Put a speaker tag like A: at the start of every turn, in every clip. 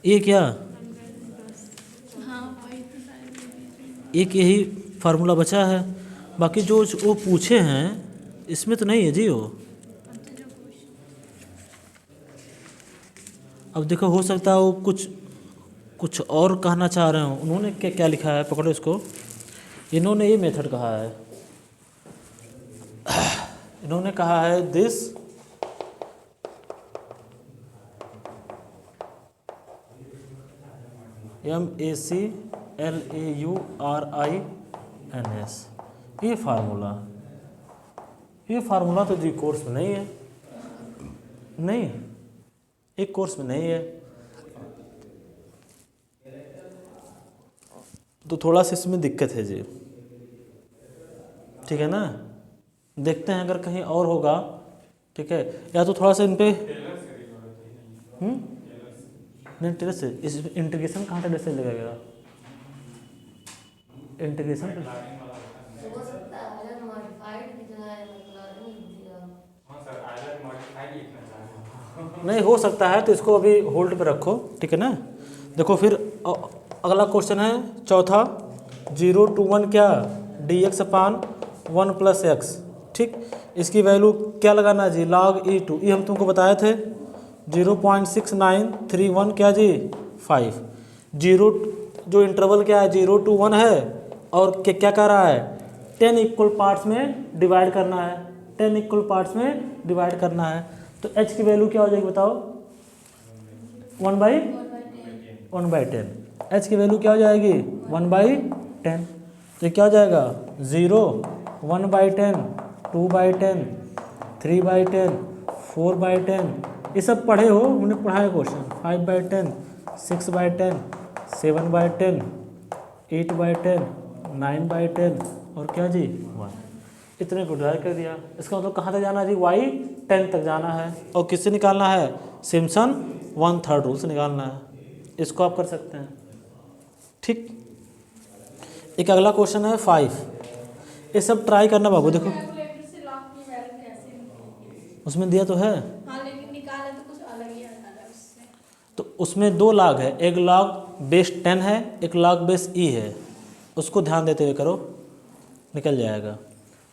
A: ये क्या,
B: हाँ वही तो शायद।
A: एक यही फार्मूला बचा है, बाकी जो वो पूछे हैं इसमें तो नहीं है जी वो।
B: अच्छा जो क्वेश्चन।
A: अब देखो हो सकता है वो कुछ कुछ और कहना चाह रहे हो। उन्होंने क्या क्या लिखा है, पकड़ो इसको। इन्होंने ये मेथड कहा है, इन्होंने कहा है दिस MACLAURINS, ये फार्मूला तो जी कोर्स में नहीं है, नहीं एक कोर्स में नहीं है, तो थोड़ा सा इसमें दिक्कत है जी। ठीक है ना, देखते हैं अगर कहीं और होगा। ठीक है, या तो थोड़ा सा इन पे नहीं टेलर से इस इंटीग्रेशन कहाँ टेलर से लगा गया, इंटीग्रेशन पे
C: हो सकता है अलग मॉडिफाइड की जगह मैक्लॉरिन लिख दिया।
D: हाँ सर, अलग मॉडिफाइड लिखना चाह रहे हैं।
A: नहीं हो सकता है, तो इसको अभी होल्ड पे रखो। ठीक है ना, देखो फिर अगला क्वेश्चन है चौथा, 0 to 1 क्या, dx/1 + x। ठीक, इसकी वैल्यू क्या लगाना है जी, log e2, ये हम तुमको बताए थे 0.6931 क्या जी 5। जीरो जो इंटरवल क्या है 0 to 1 है, और क्या क्या कर रहा है 10 इक्वल पार्ट्स में डिवाइड करना है, 10 इक्वल पार्ट्स में डिवाइड करना है। तो h की वैल्यू क्या हो जाएगी बताओ, 1/10। h की वैल्यू क्या हो जाएगी 1/10। तो क्या हो जाएगा 0, 1/10, 2/10, 3/10, 4/10, ये सब पढ़े हो, हमने पढ़ा है क्वेश्चन। 5/10, 6/10, 7/10, 8/10, 9/10 और क्या जी 1। इतने को डिवाइड कर दिया। इसका मतलब कहाँ तक जाना है जी, y10 तक जाना है। और किससे निकालना है, सिम्पसन 1/3 रूल से निकालना है। इसको आप कर सकते हैं। ठीक, एक अगला क्वेश्चन है 5, ये सब ट्राई करना बाबू। देखो
B: कैलकुलेटर से लॉग की वैल्यू कैसे निकलेगी?
A: उसमें दिया तो है,
B: हाँ लेकिन निकाले तो कुछ अलग ही आता है उससे।
A: तो उसमें 2 log है, एक log बेस 10 है, एक log बेस e है। उसको ध्यान देते हुए करो, निकल जाएगा।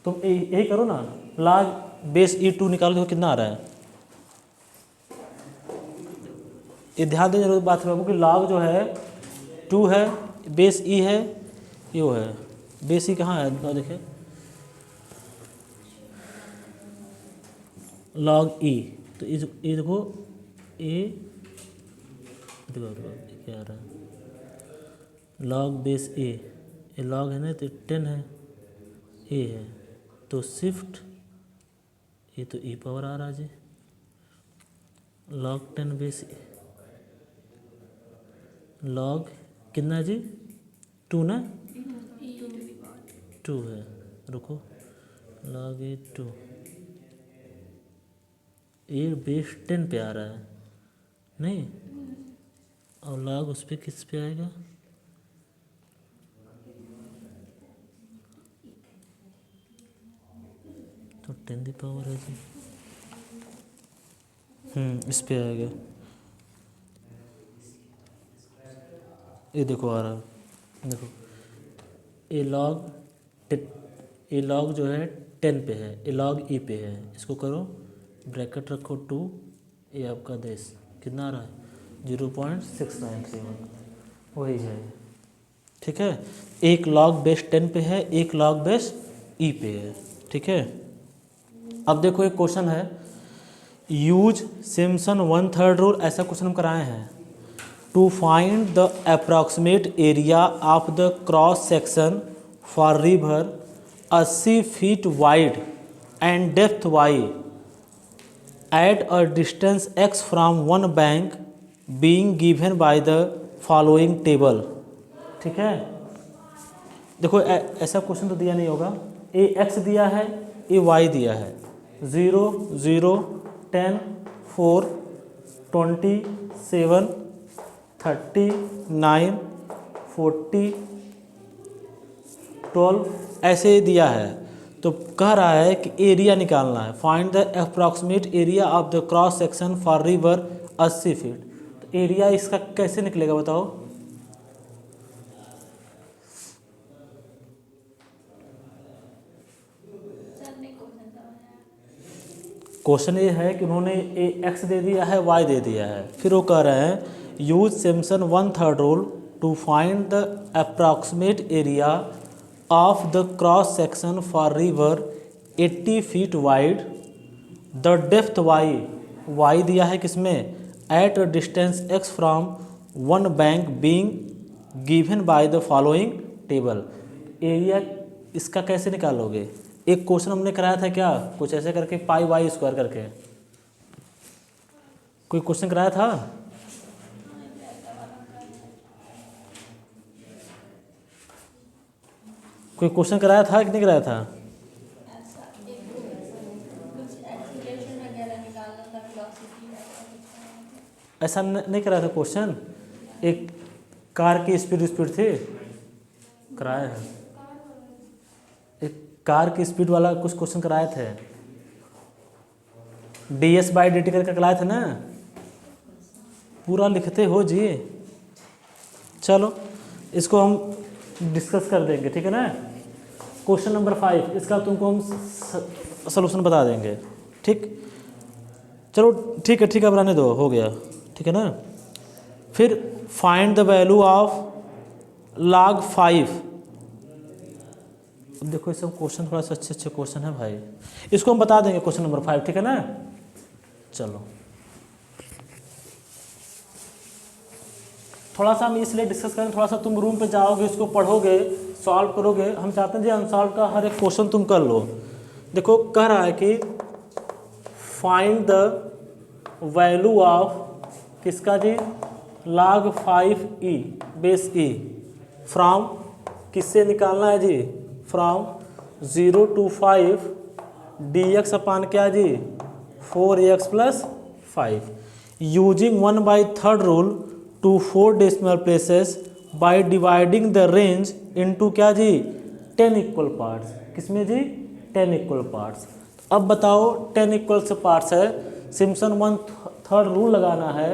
A: तुम यही करो ना, log बेस e2 निकालो, देखो कितना आ रहा है। ये ध्यान देने जरूरत बात है बाबू कि log जो है 2 है, बेस e है, ये वो है बेस e कहाँ है बताओ, देखिए log e। तो ये देखो a, देखो क्या आ रहा है log बेस a, ये log है ना, तो 10 है, a है, तो शिफ्ट ये तो e पावर आ रहा है जी, log 10 बेस e, log कितना है जी 2 ना, 2 है, रुको log ए 2, ये बेस 10 पे आ रहा है नहीं, और log उस पर किस पे आएगा, तो 10 दी पावर है जी, इस पे आएगा। ये देखो आ रहा है, देखो ये log जो है 10 पे है, ये log e पे है। इसको करो, ब्रैकेट रखो 2, ये आपका देश कितना आ रहा है 0.6931, वही है। ठीक है, एक log बेस 10 पे है, एक log बेस e पे है। ठीक है, अब देखो एक क्वेश्चन है, यूज सिम्पसन 1/3 रूल, ऐसा क्वेश्चन हम कराए हैं। To find the approximate area of the cross section for river 80 feet wide and depth y at a distance x from one bank being given by the following table. ठीक है, देखो ऐसा question तो दिया नहीं होगा, ए x दिया है, ए y दिया है, 0, 0, 10, 4, 27, 39, 40, 12 ऐसे ही दिया है। तो कह रहा है कि एरिया निकालना है, find the approximate area of the cross section for river 80 feet. तो एरिया इसका कैसे निकलेगा बताओ?
B: सर ने क्वेश्चन समझाया।
A: क्वेश्चन ये है कि उन्होंने एक्स दे दिया है, वाई दे दिया है, फिर वो कह रहे हैं use Simpson 1/3 rule to find the approximate area of the cross section for river 80 feet wide, the depth Y दिया है किसमें, at a distance x from one bank being given by the following table. Area इसका कैसे निकालोगे? एक question हमने कराया था क्या, कुछ ऐसे करके पाई वाई स्क्वायर करके, कोई क्वेश्चन कराया था? कोई क्वेश्चन कराया था कि नहीं कराया था?
B: ऐसा एक कुछ एक्सीलरेशन वगैरह निकालना था, वेलोसिटी वगैरह।
A: ऐसा नहीं कराया था क्वेश्चन? एक कार की स्पीड थी, कराया है। एक कार की स्पीड वाला कुछ क्वेश्चन कराए थे, ds/dt करके कराए थे ना, पूरा लिखते हो जी। चलो इसको हम डिस्कस कर देंगे, ठीक है ना। क्वेश्चन नंबर 5 इसका तुमको हम सलूशन बता देंगे, ठीक। चलो ठीक है अब रहने दो, हो गया, ठीक है ना। फिर find the value of log 5। अब देखो ये सब क्वेश्चन थोड़ा सा अच्छे क्वेश्चन है भाई, इसको हम बता देंगे क्वेश्चन नंबर 5, ठीक है ना। चलो थोड़ा सा हम इसलिए डिस्कस करें, थोड़ा सा तुम रूम पे जाओगे, इसको पढ़ोगे, सॉल्व करोगे। हम चाहते हैं जी अनसॉल्व का हर एक क्वेश्चन तुम कर लो। देखो कह रहा है कि फाइंड द वैल्यू ऑफ किसका जी, log 5e बेस e फ्रॉम, किससे निकालना है जी, फ्रॉम 0 to 5 dx अपान क्या जी, 4x + 5 using 1/3 rule to 4 decimal places by dividing the range into क्या जी, 10 इक्वल पार्ट्स। किसमें जी, 10 इक्वल पार्ट्स। अब बताओ 10 इक्वल से पार्ट्स है, सिम्पसन 1/3 रूल लगाना है,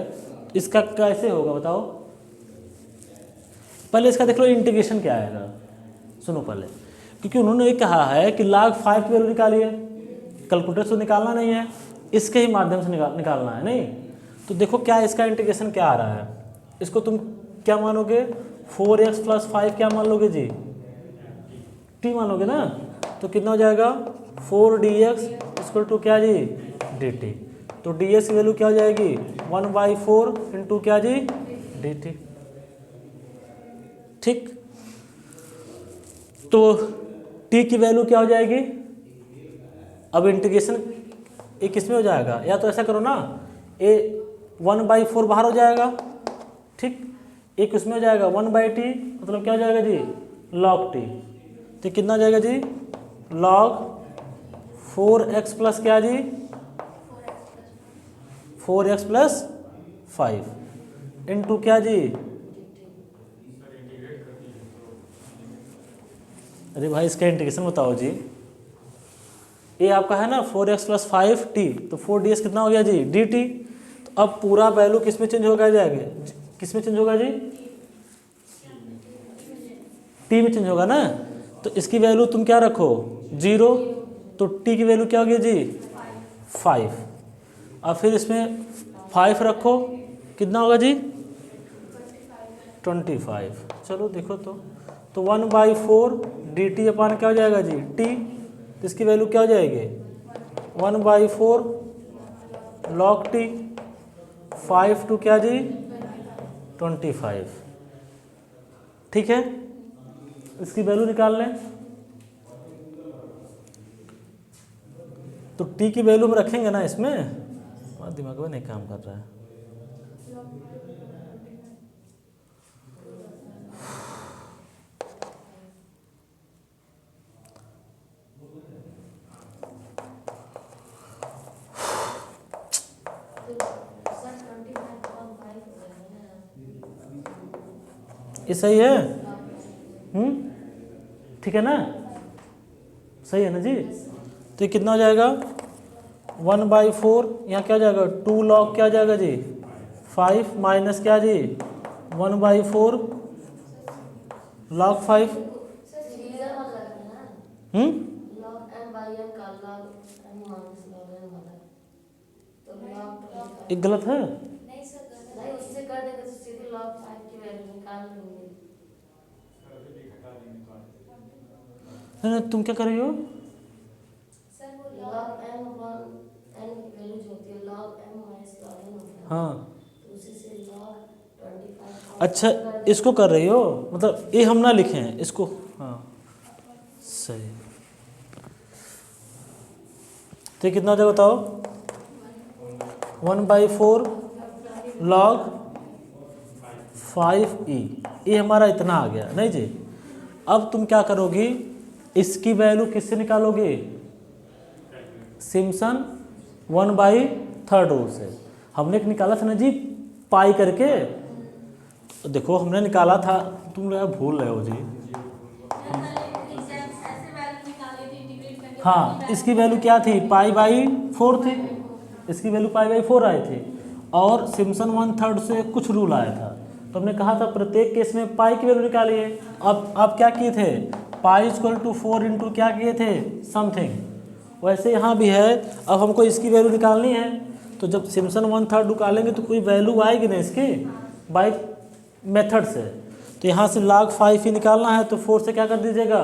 A: इसका कैसे होगा बताओ? पहले इसका देख लो इंटीग्रेशन क्या आएगा, सुनो पहले, क्योंकि उन्होंने ये कहा है कि log 5 की वैल्यू निकालिए, कैलकुलेटर से निकालना नहीं है, इसके ही माध्यम से निकालना है, नहीं। तो देखो क्या इसका इंटीग्रेशन क्या आ रहा है, इसको तुम क्या मानोगे, 4x + 5 क्या मान लोगे जी, t मानोगे ना। तो कितना हो जाएगा, 4dx = क्या जी, dt। तो ds की वैल्यू क्या हो जाएगी, 1/4 इंटू क्या जी, dt, ठीक। तो t की वैल्यू क्या हो जाएगी, अब इंटीग्रेशन ये किस में हो जाएगा, या तो ऐसा करो ना, ये 1/4 बाहर हो जाएगा, ठीक, एक उसमें हो जाएगा 1/t, मतलब क्या हो जाएगा जी, log t। तो कितना हो जाएगा जी, log 4x + क्या जी, 4x + 5 इंटू क्या जी, अरे भाई इसका इंटीग्रेशन बताओ जी। ये आपका है ना 4x + 5t, तो 4ds कितना हो गया जी, dt। तो अब पूरा वैल्यू किस में चेंज होगा जाएगा, किस में चेंज होगा जी, t में चेंज होगा ना। तो इसकी वैल्यू तुम क्या रखो, 0, तो t की वैल्यू क्या होगी जी, 5। अब फिर इसमें 5 रखो, कितना होगा जी, 25। चलो देखो तो 1/4 dt अपान क्या हो जाएगा जी, t। तो इसकी वैल्यू क्या हो जाएगी, 1/4 log t, 5 to क्या जी, 25, ठीक है। इसकी वैल्यू निकाल लें, तो t की वैल्यू में रखेंगे ना, इसमें हमारा दिमाग में नहीं काम कर रहा है। ये सही है, ठीक है ना, सही है ना जी। तो ये कितना हो जाएगा, 1/4, यहाँ क्या हो जाएगा, 2 log क्या हो जाएगा जी, 5 माइनस क्या जी 1/4 log 5।
C: सीधा वाला है ना, log m by n का log m minus log n वाला है, तो log
A: एक गलत है।
B: नहीं सर गलत
C: नहीं, उससे कर देंगे तो सीधे log 5 की वैल्यू निकाल लेंगे।
A: नहीं, तुम क्या कर रही हो?
B: सर वो
C: log m upon n की वैल्यू जो होती है log m minus log n होता है,
A: हाँ
C: तो उसी से log 25
A: अच्छा, इसको कर रही हो, मतलब ये हम ना लिखे हैं इसको। हाँ सही। तो कितना हो जाएगा बताओ? 1/4 log 5e, ये हमारा इतना आ गया नहीं जी। अब तुम क्या करोगी, इसकी वैल्यू किससे निकालोगे? सिम्पसन 1/3 रूल से। हमने एक निकाला था ना जी पाई करके, तो देखो हमने निकाला था, तुम लोग भूल रहे हो जी। हाँ, इसकी वैल्यू क्या थी? π/4 थी, इसकी वैल्यू π/4 आई थी, और सिम्पसन 1/3 से कुछ रूल आया था, तो हमने कहा था प्रत्येक केस में पाई की वैल्यू निकालिए। अब आप क्या किए थे? π=4 इंटू क्या किए थे? समथिंग। वैसे यहाँ भी है, अब हमको इसकी वैल्यू निकालनी है, तो जब सिम्पसन 1/3 निकालेंगे तो कोई वैल्यू आएगी ना इसकी बाई मेथड से, तो यहाँ से log 5 ही निकालना है, तो 4 से क्या कर दीजिएगा?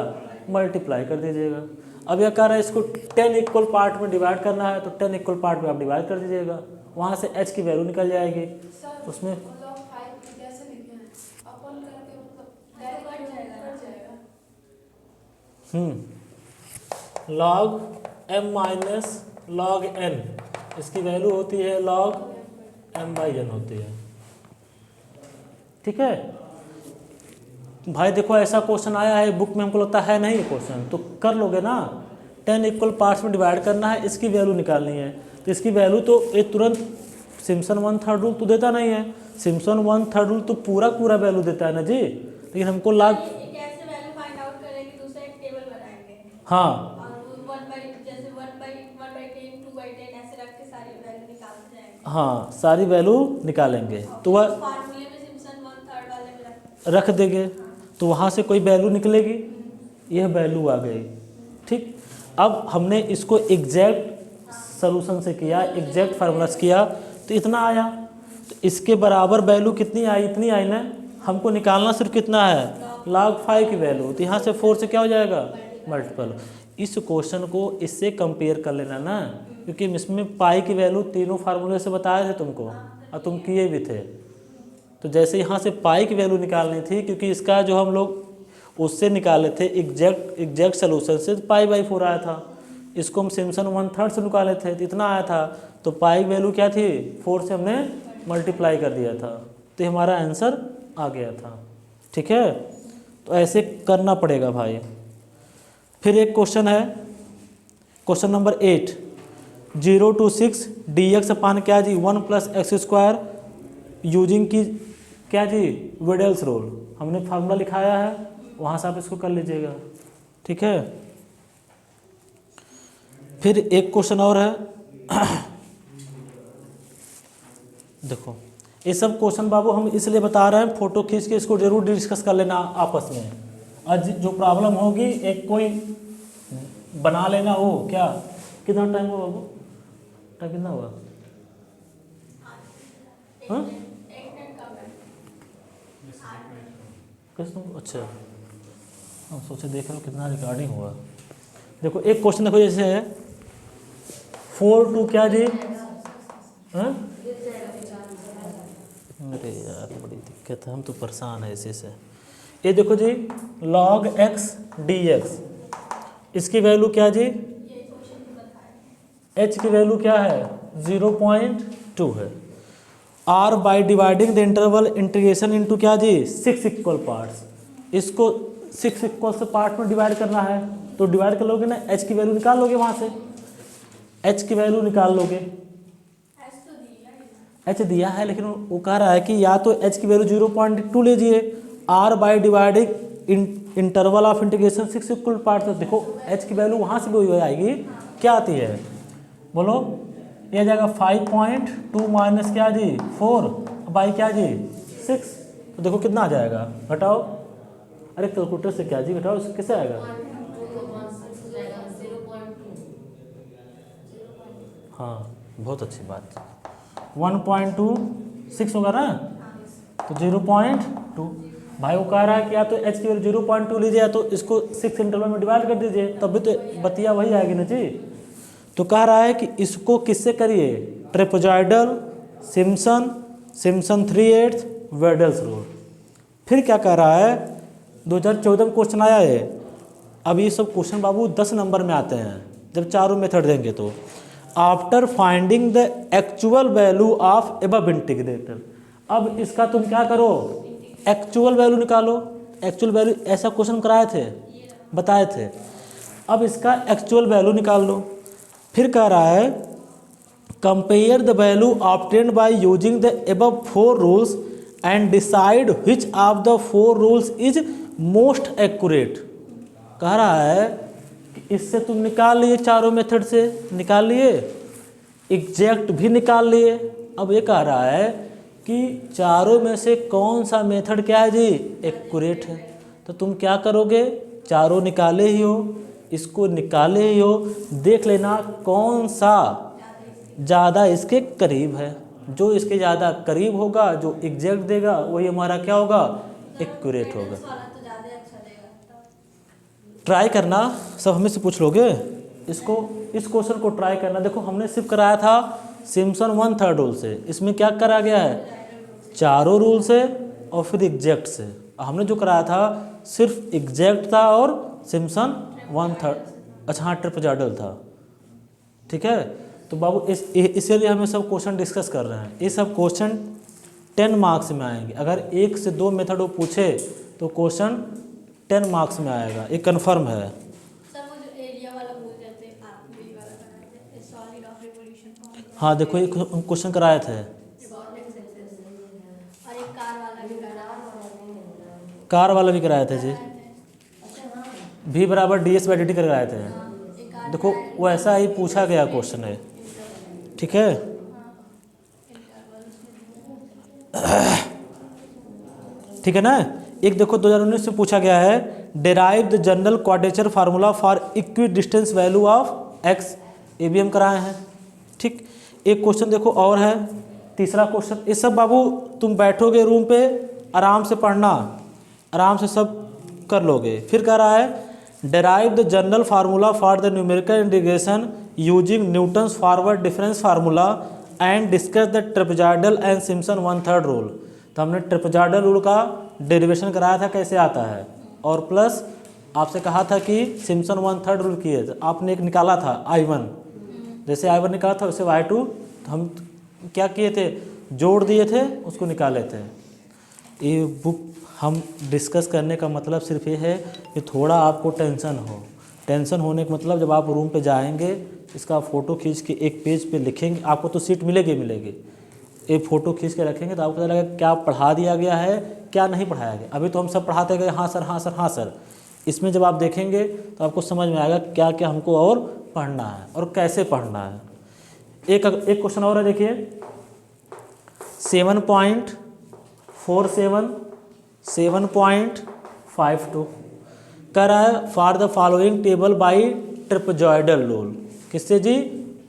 A: मल्टीप्लाई कर दीजिएगा। अब यह कह रहा है इसको 10 इक्वल पार्ट में डिवाइड करना है, तो 10 इक्वल पार्ट में आप डिवाइड कर दीजिएगा, वहाँ से h की वैल्यू निकल जाएगी। उसमें
B: log 5 कैसे लिखे हैं? अपन करके मतलब डायरेक्ट कट जाएगा।
A: log m minus log n, इसकी वैल्यू होती है log m/n होती है। ठीक है भाई, देखो ऐसा क्वेश्चन आया है बुक में, हमको लगता है नहीं ये क्वेश्चन, तो कर लोगे ना। 10 इक्वल पार्ट्स में डिवाइड करना है, इसकी वैल्यू निकालनी है, तो इसकी वैल्यू तो ये तुरंत सिम्पसन 1/3 रूल तो देता नहीं है, सिम्पसन 1/3 रूल तो पूरा वैल्यू देता है ना जी, लेकिन हमको log
B: कैसे वैल्यू फाइंड आउट करेंगे? दूसरा एक टेबल बनाएंगे
A: हाँ
B: और 1/10 2/10 ऐसे रख के सारी वैल्यू निकालते जाएंगे।
A: हाँ सारी वैल्यू निकालेंगे, तो वह
B: फार्मूले में सिम्पसन 1/3 वाले में
A: रख देंगे, तो वहाँ से कोई वैल्यू निकलेगी, यह वैल्यू आ गई। ठीक, अब हमने इसको एग्जैक्ट सॉल्यूशन से किया, एग्जैक्ट फार्मूला से किया, तो इतना आया, तो इसके बराबर वैल्यू कितनी आई? इतनी आई ना। हमको निकालना सिर्फ कितना है? log 5 की वैल्यू, तो यहाँ से 4 से क्या हो जाएगा? मल्टीपल। इस क्वेश्चन को इससे कंपेयर कर लेना ना, क्योंकि इसमें पाई की वैल्यू तीनों फार्मूले से बताए थे तुमको, और तुम किए भी थे। तो जैसे यहाँ से पाई की वैल्यू निकालनी थी, क्योंकि इसका जो हम लोग उससे निकाले थे एग्जैक्ट सोल्यूशन से, तो π/4 आया था, इसको हम सिम्पसन 1/3 से निकाले थे, तो इतना आया था, तो पाई वैल्यू क्या थी? 4 से हमने मल्टीप्लाई कर दिया था, तो हमारा आंसर आ गया था। ठीक है, तो ऐसे करना पड़ेगा भाई। फिर एक क्वेश्चन है, question number 8, 0 to 6 dx upon क्या जी 1 + x² यूजिंग की क्या जी वेडल्स रूल। हमने फार्मूला लिखाया है, वहाँ से आप इसको कर लीजिएगा। ठीक है, फिर एक क्वेश्चन और है देखो ये सब क्वेश्चन बाबू हम इसलिए बता रहे हैं, फोटो खींच के इसको जरूर डिस्कस कर लेना आपस में। आज जो प्रॉब्लम होगी एक कोई बना लेना हो। क्या कितना टाइम हुआ बाबू? टाइम कितना हुआ? हाँ अच्छा, हम सोचे देख रहे हो कितना रिकॉर्डिंग हुआ। देखो एक क्वेश्चन देखो, जैसे है 4 to क्या जी? हाँ अरे यार बड़ी दिक्कत है, हम तो परेशान है इसी से। ये देखो जी log x dx, इसकी वैल्यू क्या जी? h की वैल्यू क्या है? 0.2 है। r by dividing the interval integration into क्या जी 6 इक्वल पार्ट्स, इसको 6 इक्वल से पार्ट में डिवाइड करना है, तो डिवाइड कर लोगे ना, h की वैल्यू निकाल लोगे, वहाँ से h की वैल्यू निकाल लोगे। h दिया है, लेकिन वो कह रहा है कि या तो h की वैल्यू 0.2 लीजिए, r by dividing interval of integration 6 equal part. देखो h की वैल्यू वहाँ से भी आएगी, क्या आती है बोलो? ये आ जाएगा 5.2 माइनस क्या जी 4 बाई क्या जी 6, तो देखो कितना आ जाएगा, घटाओ। अरे कैलकुलेटर से क्या जी घटाओ, इससे कैसे आएगा?
C: 0.6
A: हाँ बहुत अच्छी बात। 1.26 होगा ना, तो 0.2। भाई वो कह रहा है कि या तो एच की वैल्यू 0.2 लीजिए, या तो इसको 6 इंटरवल में डिवाइड कर दीजिए, तब भी तो बतिया वही आएगी ना जी। तो कह रहा है कि इसको किससे करिए, ट्रेपेजॉइडल, सिम्पसन 3/8 वेडल्स रूल। फिर क्या कह रहा है, 2014 में क्वेश्चन आया है। अब ये सब क्वेश्चन बाबू 10 नंबर में आते हैं जब चारों मेथड देंगे तो। After finding the actual value of above integrator, अब इसका तुम क्या करो, एक्चुअल वैल्यू निकालो। एक्चुअल वैल्यू ऐसा क्वेश्चन कराए थे, बताए थे। अब इसका एक्चुअल वैल्यू निकाल लो। फिर कह रहा है compare the value obtained by using the above 4 rules and decide which of the 4 rules is most accurate. कह रहा है कि इससे तुम निकाल लिए, चारों मेथड से निकाल लिए, एग्जैक्ट भी निकाल लिए। अब ये कह रहा है कि चारों में से कौन सा मेथड क्या है जी, एक्यूरेट है। तो तुम क्या करोगे, चारों निकाले ही हो, इसको निकाले ही हो, देख लेना कौन सा ज़्यादा इसके करीब है। जो इसके ज़्यादा करीब होगा, जो एग्जैक्ट देगा, वही हमारा क्या होगा, एक्यूरेट होगा।
B: वाला तो ज़्यादा अच्छा देगा।
A: ट्राई करना, सब हमें से पूछ लोगे इसको, इस क्वेश्चन को ट्राई करना। देखो हमने सिर्फ कराया था सिम्पसन 1/3 रूल से, इसमें क्या करा गया है, चारों रूल से और फिर एग्जैक्ट से। हमने जो कराया था सिर्फ एग्जैक्ट था और सिम्पसन 1/3, अच्छा हाँ ट्रेपेजॉइडल था, ठीक है। तो बाबू इसीलिए हमें सब क्वेश्चन डिस्कस कर रहे हैं। ये सब क्वेश्चन 10 मार्क्स में आएंगे। अगर 1 से 2 मेथड वो पूछे तो क्वेश्चन 10 मार्क्स में आएगा, ये कन्फर्म है।
B: सर वो जो एरिया वाला बोल रहे थे आप, वही वाला कराए थे, सॉलिड ऑफ रिवोल्यूशन फॉर्म।
A: हाँ देखो ये क्वेश्चन कराए थे,
B: और एक कार वाला भी कराया
A: कार वाला भी कराए थे जी,
B: थे।
A: V बराबर ds/dt कराए थे।
B: एक कार
A: देखो वो ऐसा ही पूछा गया क्वेश्चन है, ठीक है। ठीक है ना। एक देखो 2019 से पूछा गया है, derive the general quadrature formula for equi distance value of x, ये भी हम कराए हैं, ठीक। एक क्वेश्चन देखो और है, तीसरा क्वेश्चन। ये सब बाबू तुम बैठोगे रूम पे आराम से पढ़ना, आराम से सब कर लोगे। फिर कह रहा है derive the general formula for the numerical integration using Newton's forward difference formula and discuss the trapezoidal and Simpson 1/3 rule. तो हमने ट्रेपेजॉइडल रूल का डेरिवेशन कराया था कैसे आता है, और प्लस आपसे कहा था कि सिम्पसन 1/3 रूल किए, तो आपने एक निकाला था I1, जैसे I1 निकाला था वैसे Y2, तो हम क्या किए थे, जोड़ दिए थे, उसको निकाले थे। ये बुक हम डिस्कस करने का मतलब सिर्फ ये है कि थोड़ा आपको टेंशन हो। टेंशन होने का मतलब जब आप रूम पे जाएंगे, इसका फ़ोटो खींच के एक पेज पे लिखेंगे, आपको तो सीट मिलेगी, एक फ़ोटो खींच के रखेंगे तो आपको पता लगेगा क्या पढ़ा दिया गया है, क्या नहीं पढ़ाया गया। अभी तो हम सब पढ़ाते गए हाँ सर हाँ सर हाँ सर, इसमें जब आप देखेंगे तो आपको समझ में आएगा क्या क्या हमको और पढ़ना है और कैसे पढ़ना है। एक क्वेश्चन और है, देखिए 7.52 कह रहा है for the following table by trapezoidal rule. किससे जी,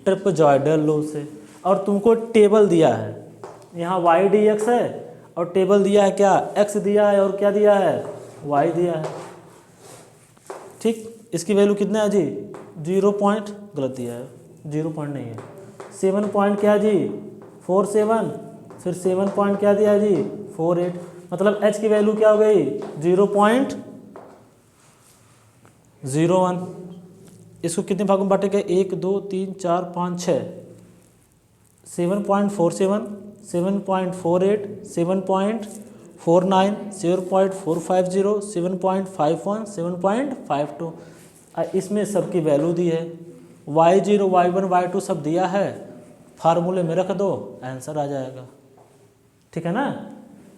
A: ट्रेपेजॉइडल रूल से। और तुमको टेबल दिया है, यहाँ y dx है और टेबल दिया है क्या, x दिया है और क्या दिया है, y दिया है, ठीक। इसकी वैल्यू कितना है जी, 0 पॉइंट, गलत दिया है, 0 पॉइंट नहीं है, 7 पॉइंट क्या जी 47, फिर 7 पॉइंट क्या दिया है जी 48, मतलब h की वैल्यू क्या हो गई 0.01। इसको कितने भागों में बांटेंगे, 1 2 3 4 5 6, 7.47, 7.48, 7.49, 0.450, 7.51, 7.52। इसमें सबकी वैल्यू दी है, y0 y1 y2 सब दिया है, फार्मूले में रख दो, आंसर आ जाएगा, ठीक है ना।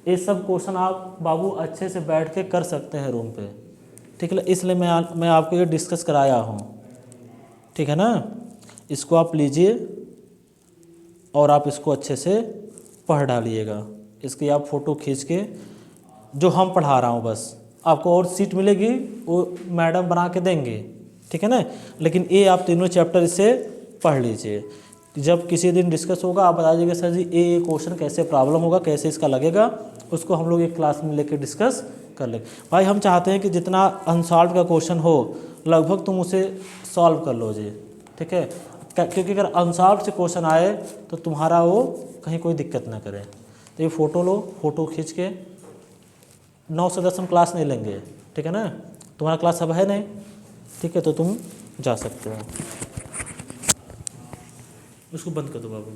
A: ये सब क्वेश्चन आप बाबू अच्छे से बैठ के कर सकते हैं रूम पे, ठीक है। इसलिए मैं आपको ये डिस्कस कराया हूँ, ठीक है ना। इसको आप लीजिए और आप इसको अच्छे से पढ़ डालिएगा, इसकी आप फ़ोटो खींच के, जो हम पढ़ा रहा हूँ बस, आपको और सीट मिलेगी वो मैडम बना के देंगे, ठीक है ना। लेकिन ये आप तीनों चैप्टर इससे पढ़ लीजिए। जब किसी दिन डिस्कस होगा आप बता दीजिएगा सर जी ये क्वेश्चन कैसे प्रॉब्लम होगा, कैसे इसका लगेगा, उसको हम लोग एक क्लास में लेके डिस्कस कर लेंगे। भाई हम चाहते हैं कि जितना अनसॉल्व का क्वेश्चन हो लगभग तुम उसे सॉल्व कर लो जी, ठीक है। क्योंकि अगर अनसॉल्व से क्वेश्चन आए तो तुम्हारा वो कहीं कोई दिक्कत ना करे। तो ये फ़ोटो लो, फ़ोटो खींच के 9 से 10 हम क्लास नहीं लेंगे, ठीक है ना। तुम्हारा क्लास अब है नहीं, ठीक है, तो तुम जा सकते हो। उसको बंद कर दो बाबू।